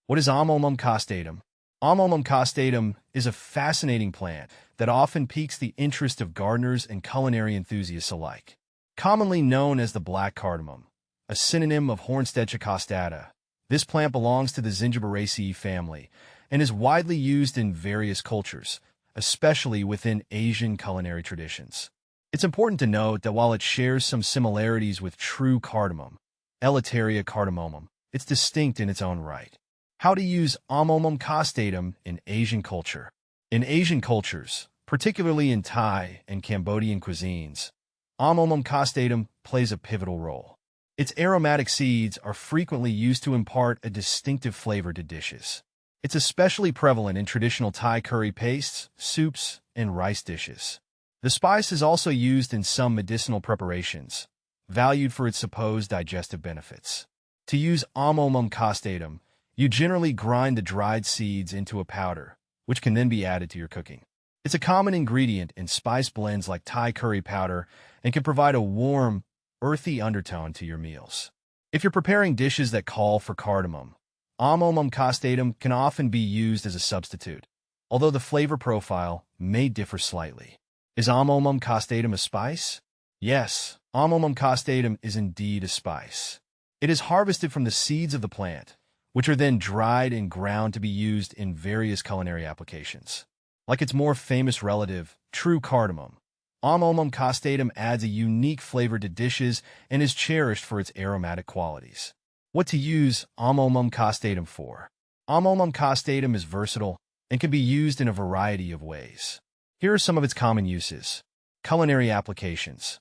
What is Amomum costatum? Amomum costatum is a fascinating plant that often piques the interest of gardeners and culinary enthusiasts alike. Commonly known as the black cardamom, a synonym of Hornstedtia costata, this plant belongs to the Zingiberaceae family and is widely used in various cultures, especially within Asian culinary traditions. It's important to note that while it shares some similarities with true cardamom, Elateria cardamomum, it's distinct in its own right. How to use Amomum costatum in Asian culture. In Asian cultures, particularly in Thai and Cambodian cuisines, Amomum costatum plays a pivotal role. Its aromatic seeds are frequently used to impart a distinctive flavor to dishes. It's especially prevalent in traditional Thai curry pastes, soups, and rice dishes. The spice is also used in some medicinal preparations, valued for its supposed digestive benefits. To use Amomum costatum, you generally grind the dried seeds into a powder, which can then be added to your cooking. It's a common ingredient in spice blends like Thai curry powder and can provide a warm, earthy undertone to your meals. If you're preparing dishes that call for cardamom, Amomum costatum can often be used as a substitute, although the flavor profile may differ slightly. Is Amomum costatum a spice? Yes, Amomum costatum is indeed a spice. It is harvested from the seeds of the plant, which are then dried and ground to be used in various culinary applications. Like its more famous relative, true cardamom, Amomum costatum adds a unique flavor to dishes and is cherished for its aromatic qualities. What to use Amomum costatum for? Amomum costatum is versatile and can be used in a variety of ways. Here are some of its common uses. Culinary applications.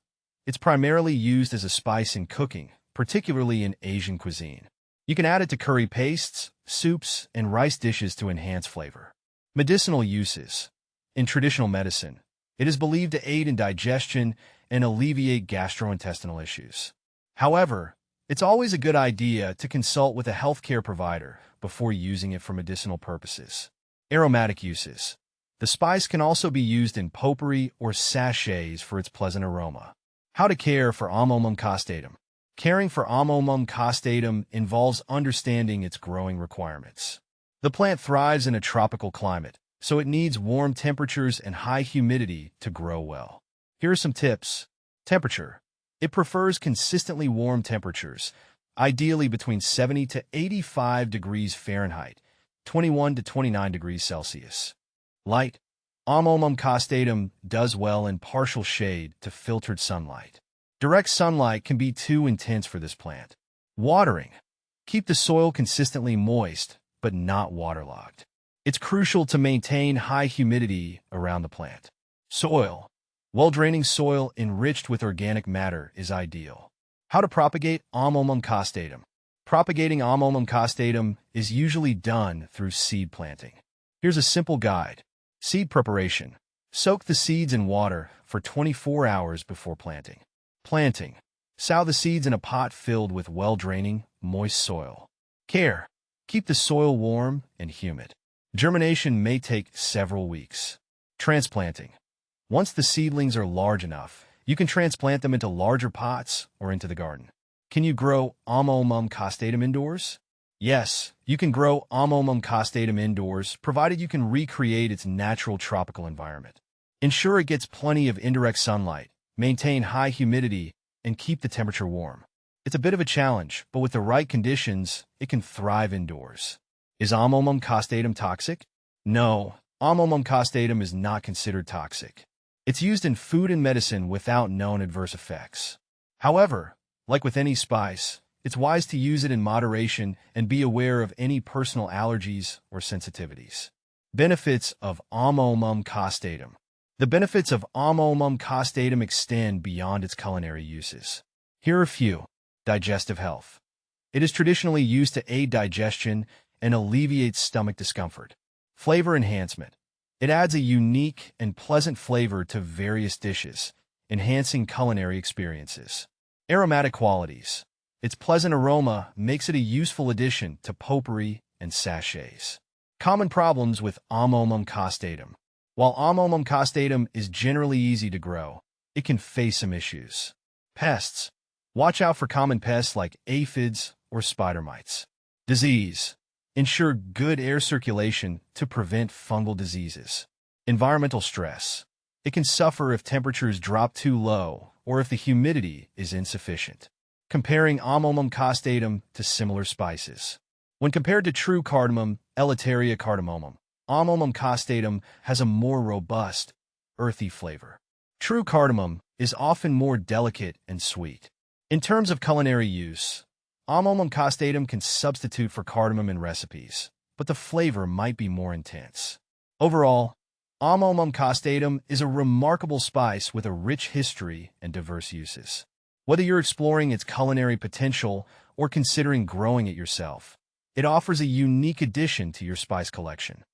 It's primarily used as a spice in cooking, particularly in Asian cuisine. You can add it to curry pastes, soups, and rice dishes to enhance flavor. Medicinal uses. In traditional medicine, it is believed to aid in digestion and alleviate gastrointestinal issues. However, it's always a good idea to consult with a healthcare provider before using it for medicinal purposes. Aromatic uses. The spice can also be used in potpourri or sachets for its pleasant aroma. How to care for Amomum costatum. Caring for Amomum costatum involves understanding its growing requirements. The plant thrives in a tropical climate, so it needs warm temperatures and high humidity to grow well. Here are some tips. Temperature. It prefers consistently warm temperatures, ideally between 70 to 85 degrees Fahrenheit, 21 to 29 degrees Celsius. Light. Amomum costatum does well in partial shade to filtered sunlight. Direct sunlight can be too intense for this plant. Watering. Keep the soil consistently moist, but not waterlogged. It's crucial to maintain high humidity around the plant. Soil. Well-draining soil enriched with organic matter is ideal. How to propagate Amomum costatum. Propagating Amomum costatum is usually done through seed planting. Here's a simple guide. Seed preparation. Soak the seeds in water for 24 hours before planting. Planting. Sow the seeds in a pot filled with well-draining, moist soil. Care. Keep the soil warm and humid. Germination may take several weeks. Transplanting. Once the seedlings are large enough, you can transplant them into larger pots or into the garden. Can you grow Amomum costatum indoors? Yes, you can grow Amomum costatum indoors, provided you can recreate its natural tropical environment. Ensure it gets plenty of indirect sunlight, maintain high humidity, and keep the temperature warm. It's a bit of a challenge, but with the right conditions, it can thrive indoors. Is Amomum costatum toxic? No, Amomum costatum is not considered toxic. It's used in food and medicine without known adverse effects. However, like with any spice, it's wise to use it in moderation and be aware of any personal allergies or sensitivities. Benefits of Amomum costatum. The benefits of Amomum costatum extend beyond its culinary uses. Here are a few. Digestive health. It is traditionally used to aid digestion and alleviate stomach discomfort. Flavor enhancement. It adds a unique and pleasant flavor to various dishes, enhancing culinary experiences. Aromatic qualities. Its pleasant aroma makes it a useful addition to potpourri and sachets. Common problems with Amomum costatum. While Amomum costatum is generally easy to grow, it can face some issues. Pests. Watch out for common pests like aphids or spider mites. Disease. Ensure good air circulation to prevent fungal diseases. Environmental stress. It can suffer if temperatures drop too low or if the humidity is insufficient. Comparing Amomum costatum to similar spices. When compared to true cardamom, Elateria cardamomum, Amomum costatum has a more robust, earthy flavor. True cardamom is often more delicate and sweet. In terms of culinary use, Amomum costatum can substitute for cardamom in recipes, but the flavor might be more intense. Overall, Amomum costatum is a remarkable spice with a rich history and diverse uses. Whether you're exploring its culinary potential or considering growing it yourself, it offers a unique addition to your spice collection.